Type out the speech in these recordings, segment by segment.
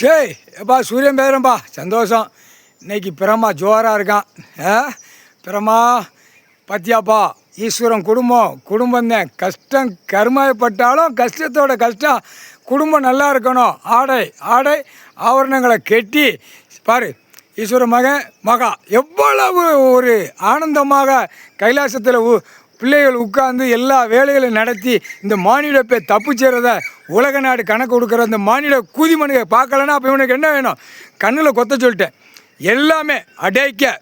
ஷேய் எப்பா சூரியன் பேசுகிறேன்ப்பா சந்தோஷம். இன்னைக்கு பிரமா ஜோராக இருக்கான். பிரமா பத்தியாப்பா ஈஸ்வரன் குடும்பம் தான். கஷ்டம் கருமாயப்பட்டாலும் கஷ்டத்தோட கஷ்டம் குடும்பம் நல்லா இருக்கணும். ஆடை ஆவரணங்களை கெட்டி பாரு. ஈஸ்வர மகா எவ்வளவு ஒரு ஆனந்தமாக கைலாசத்தில் பிள்ளைகள் உட்கார்ந்து எல்லா வேலைகளையும் நடத்தி இந்த மானிட தப்பு செய்கிறத உலக நாடு கணக்கு கொடுக்குற இந்த மானிட கூதி மனுக பார்க்கலன்னா அப்போ இவனுக்கு என்ன வேணும்? கண்ணில் கொத்த சொல்லிட்டேன். எல்லாமே அடைக்க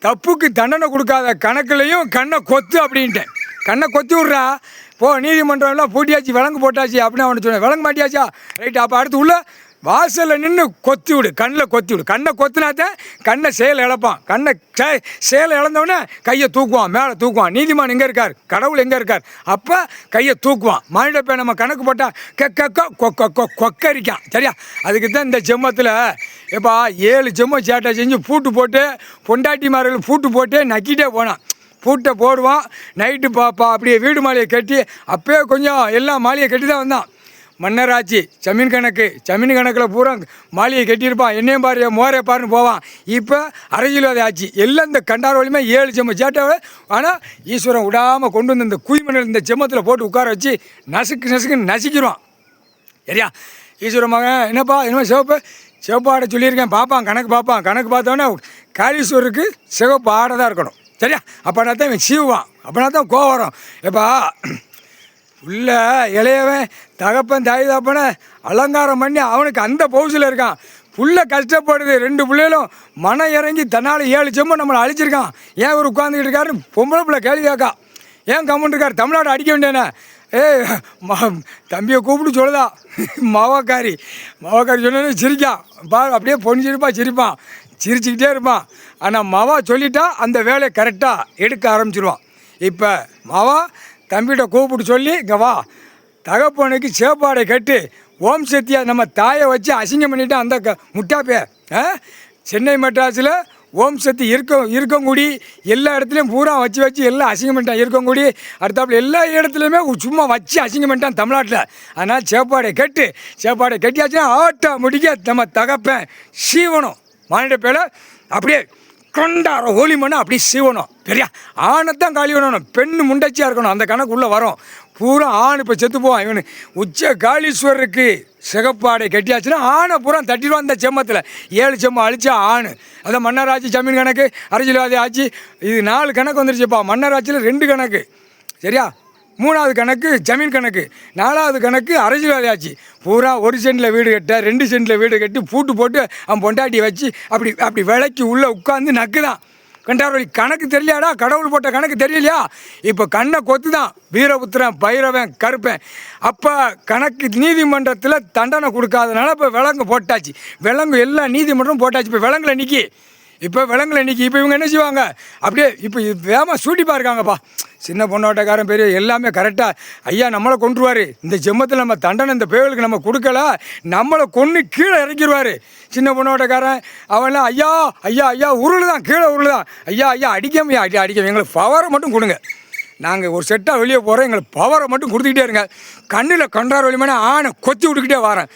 தப்புக்கு தண்டனை கொடுக்காத கணக்குலையும் கண்ணை கொத்து அப்படின்ட்டேன். கண்ணை கொத்தி விட்றா. போ நீதிமன்றம்லாம் பூட்டியாச்சு, விலங்கு போட்டாச்சு அப்படின்னு அவனை சொன்னேன். விலங்கு மாட்டியாச்சா? ரைட்டு. அப்போ அடுத்து உள்ள வாசலில் நின்று கொத்தி விடு, கண்ணில் கொத்தி விடு. கண்ணை கொத்தினாத்தான் கண்ணை செயல் இழப்பான். கண்ணை செயல் இழந்தவொடனே கையை தூக்குவான், மேலே தூக்குவான். நீதிமான் எங்கே இருக்கார்? கடவுள் எங்கே இருக்கார்? அப்போ கையை தூக்குவான். மானிடப்பை நம்ம கணக்கு போட்டால் கொக்கரிக்கான். சரியா? அதுக்கு தான் இந்த ஜெம்மத்தில் எப்பா 7 ஜெம்மம் சேட்டை செஞ்சு பூட்டு போட்டு பொண்டாட்டிமார்கள் பூட்டு போட்டு நக்கிட்டே போனான். பூட்டை போடுவான். நைட்டு அப்படியே வீடு மாலையை கட்டி அப்போயே கொஞ்சம் எல்லாம் மாலையை கட்டி தான் வந்தான். மன்னராட்சி ஜமீன் கணக்கில் பூரா மாளிகை கட்டியிருப்பான். என்னையும் பாரு மோரே பாருன்னு போவான். இப்போ அரசியல்வாதி ஆச்சு. எல்லாம் இந்த கண்டார வழியுமே 7 ஜெம்ம சேட்டாவை. ஆனால் ஈஸ்வரன் விடாமல் கொண்டு வந்து இந்த குய்மணல் இந்த ஜெம்மத்தில் போட்டு உட்கார வச்சு நசுக்குன்னு நசிக்கிடுவான். சரியா? ஈஸ்வர மகன் என்னப்பா என்னமோ சிவப்பு ஆடை சொல்லியிருக்கேன். கணக்கு பார்த்தோன்னே காளீஸ்வரருக்கு சிவப்பு ஆடை தான் இருக்கணும். சரியா? அப்போனா தான் இவன் சீவுவான். அப்போனா தான் கோவம் வரும். எப்பா உள்ள இளையவன் தகப்பன் தாய் தகப்பனை அலங்காரம் பண்ணி அவனுக்கு அந்த பவுசில் இருக்கான். புள்ள கஷ்டப்படுது. 2 பிள்ளைகளும் மனம் இறங்கி தன்னால் 7 ஜெம்மம் நம்மளை அழிச்சிருக்கான். ஏன் ஒரு உட்காந்துக்கிட்டு இருக்காருன்னு பொம்பளை பிள்ளை கேள்வி கேட்கா. ஏன் கம்முன்னு இருக்கார்? தமிழ்நாடு அடிக்க வேண்டியனே. தம்பியை கூப்பிட்டு சொல்லுதா மவக்காரி சொன்னோன்னு சிரிக்கான். அப்படியே சிரிப்பான், சிரிச்சுக்கிட்டே இருப்பான். ஆனால் மவா சொல்லிட்டா அந்த வேலையை கரெக்டாக எடுக்க ஆரம்பிச்சிருவான். இப்போ மவா தம்பிகிட்ட கூப்பிட்டு சொல்லி இங்கே வா, தகப்பனுக்கு சேப்பாடை கட்டு, ஓம் சக்தியா நம்ம தாயை வச்சு அசிங்கம் பண்ணிவிட்டு அந்த முட்டாப்பே சென்னை மெட்ராஸில் ஓம் சக்தி இருக்கங்குடி எல்லா இடத்துலையும் பூரா வச்சு எல்லாம் அசிங்கம் பண்ணிட்டான். இருக்கங்குடி அடுத்தாப்புல எல்லா இடத்துலையுமே சும்மா வச்சு அசிங்கம் பண்ணிட்டான் தமிழ்நாட்டில். அதனால் சேப்பாடை கட்டியாச்சுன்னா ஆட்டோமேட்டிக்காக நம்ம தகப்பேன் சீவனம் மானிட பேல அப்படியே கொண்டாட ஹோலி மண்ணை அப்படி சீவணும். சரியா? ஆணைத்தான் காலி பண்ணணும். பெண்ணு முண்டச்சியாக இருக்கணும். அந்த கணக்குள்ளே வரும். பூரா ஆண் இப்போ செத்து போவான். இவனு உச்ச காளீஸ்வரருக்கு சிகப்பாடை கட்டியாச்சுன்னா ஆணை பூரா தட்டிடுவான். அந்த செம்மத்தில் 7 ஜெம்மம் அழிச்சா ஆண். அதான் மன்னராட்சி ஜமீன் கணக்கு அரசியல்வாதி ஆட்சி. இது 4 கணக்கு வந்துருச்சுப்பா. மன்னராட்சியில் 2 கணக்கு. சரியா? 3வது கணக்கு ஜமீன் கணக்கு, 4வது கணக்கு அரசியல்வாதி ஆச்சு. பூரா 1 சென்டில் வீடு கட்ட 2 சென்டில் வீடு கட்டி பூட்டு போட்டு அவன் பொண்டாட்டி வச்சு அப்படி விலைக்கு உள்ளே உட்காந்து நக்குதான். கண்டாரோலி கணக்கு தெரியலையாடா? கடவுள் போட்ட கணக்கு தெரியலையா? இப்போ கண்ணை கொத்து தான் வீரபுத்திரன் பைரவன் கருப்பேன். அப்போ கணக்கு நீதிமன்றத்தில் தண்டனை கொடுக்காதனால இப்போ விலங்கு போட்டாச்சு. விலங்கு எல்லா நீதிமன்றம் போட்டாச்சு. இப்போ விலங்குல நிற்கி இப்போ இவங்க என்ன செய்வாங்க? அப்படியே இப்போ வேகமாக சூட்டிப்பா இருக்காங்கப்பா. சின்ன பொண்ணோட்டக்காரன் பெரிய எல்லாமே கரெக்டாக ஐயா நம்மளை கொண்டுருவார். இந்த ஜெம்மத்தில் நம்ம தண்டனை இந்த பேர்களுக்கு நம்ம கொடுக்கல, நம்மளை கொன்று கீழே இறக்கிடுவார். சின்ன பொண்ணோட்டக்காரன் அவன்லாம் ஐயா உருளுதான், கீழே உருளுதான். ஐயா அடிக்காமையா எங்களுக்கு பவரை மட்டும் கொடுங்க. நாங்கள் ஒரு செட்டாக வெளியே போகிறோம், எங்களுக்கு பவரை மட்டும் கொடுத்துக்கிட்டே இருங்க. கண்ணில் கண்டார் வழிமான ஆணை கொத்தி விட்டுக்கிட்டே வரேன்.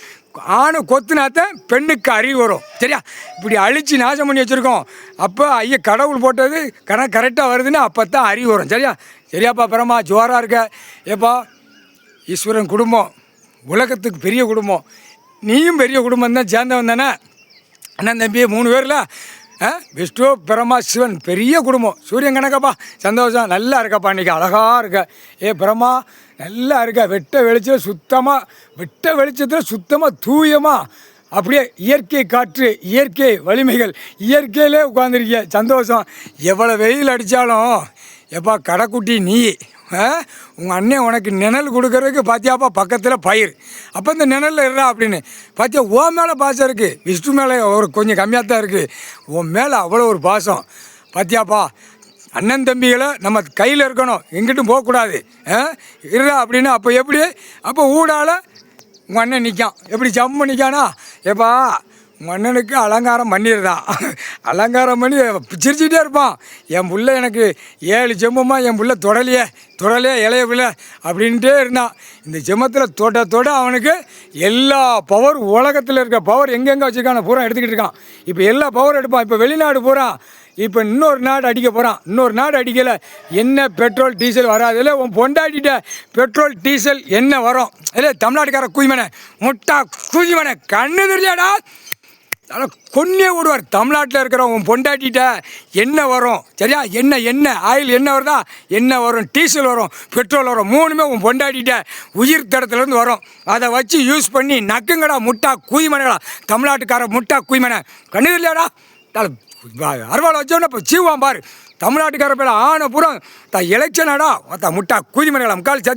ஆணை கொத்துனாத்தான் பெண்ணுக்கு அறிவு வரும். சரியா? இப்படி அழித்து நாசம் பண்ணி வச்சுருக்கோம். அப்போ ஐயா கடவுள் போட்டது கணக்கு கரெக்டாக வருதுன்னு அப்போ தான் அறிவு வரும். சரியாப்பா பிரமா ஜோராக இருக்க. ஏப்பா ஈஸ்வரன் குடும்பம் உலகத்துக்கு பெரிய குடும்பம். நீயும் பெரிய குடும்பம் தான், சேர்ந்தவன் தானே. அண்ணன் தம்பி 3 பேரில் விஷ்ணு பிரமா சிவன் பெரிய குடும்பம். சூரியன் கணக்கப்பா சந்தோஷம். நல்லா இருக்கப்பா, இன்றைக்கி அழகாக இருக்க. பிரமா நல்லா இருக்க. வெட்ட வெளிச்சத்தில் சுத்தமாக தூயமாக அப்படியே இயற்கை காற்று, இயற்கை வலிமைகள், இயற்கையிலே உட்காந்துருக்கிய சந்தோஷம். எவ்வளோ வெயில் அடித்தாலும் எப்பா கடைக்குட்டி நீ உங்கள் அண்ணன் உனக்கு நிழல் கொடுக்கறதுக்கு பார்த்தியாப்பா பக்கத்தில் பயிர். அப்போ இந்த நிழலில் இருறா அப்படின்னு பார்த்தியா. ஓ மேலே பாசம் இருக்குது, விஷ்ணு மேலே ஒரு கொஞ்சம் கம்மியாக தான் இருக்குது. உன் மேலே அவ்வளோ ஒரு பாசம் பார்த்தியாப்பா. அண்ணன் தம்பிகளை நம்ம கையில் இருக்கணும், எங்கிட்டும் போகக்கூடாது. இருறா அப்படின்னு. அப்போ எப்படி? அப்போ ஊடால் உங்கள் அண்ணன் நிற்கான். எப்படி ஜம்மு நிற்கானா? எப்பா மன்னனுக்கு அலங்காரம் பண்ணிடுதான். அலங்காரம் பண்ணி சிரிச்சுக்கிட்டே இருப்பான். என் புள்ள எனக்கு 7 ஜென்மமாக என் புள்ள தொடலையே இளைய பிள்ளை அப்படின்ட்டே இருந்தான். இந்த ஜென்மத்தில் தொட அவனுக்கு எல்லா பவர், உலகத்தில் இருக்க பவர் எங்கெங்கே வச்சுருக்கான பூரா எடுத்துக்கிட்டு இருக்கான். இப்போ எல்லா பவர் எடுப்பான். இப்போ வெளிநாடு போகிறான். இப்போ இன்னொரு நாடு அடிக்க போகிறான். இன்னொரு நாடு அடிக்கலை, என்ன பெட்ரோல் டீசல் வராது. இல்லை உன் பொண்டாட்டிட்ட பெட்ரோல் டீசல் என்ன வரும்? இல்லை தமிழ்நாட்டுக்கார குயிமனை முட்டா குயிமனை கண்ணு தெரியாடா, அதனால் கொன்னே விடுவார். தமிழ்நாட்டில் இருக்கிற உன் பொண்டாட்டிட்ட என்ன வரும் சரியா? என்ன ஆயில் என்ன வருதா, என்ன வரும், டீசல் வரும், பெட்ரோல் வரும், 3மே உன் பொண்டாட்டிட்ட உயிர் தடத்துலேருந்து வரும். அதை வச்சு யூஸ் பண்ணி நக்குங்கடா முட்டா குயிமனைகளா, தமிழ்நாட்டுக்கார முட்டா குயிமனை கண்ணு தெரியாடா. அறுவாலை வச்சோன்னா இப்போ சீவான் பாரு. தமிழ்நாட்டுக்கார பேர் ஆன பூரா எலெக்ஷனாடா முட்டா குயிமனைகளா முக்கால் சத்தி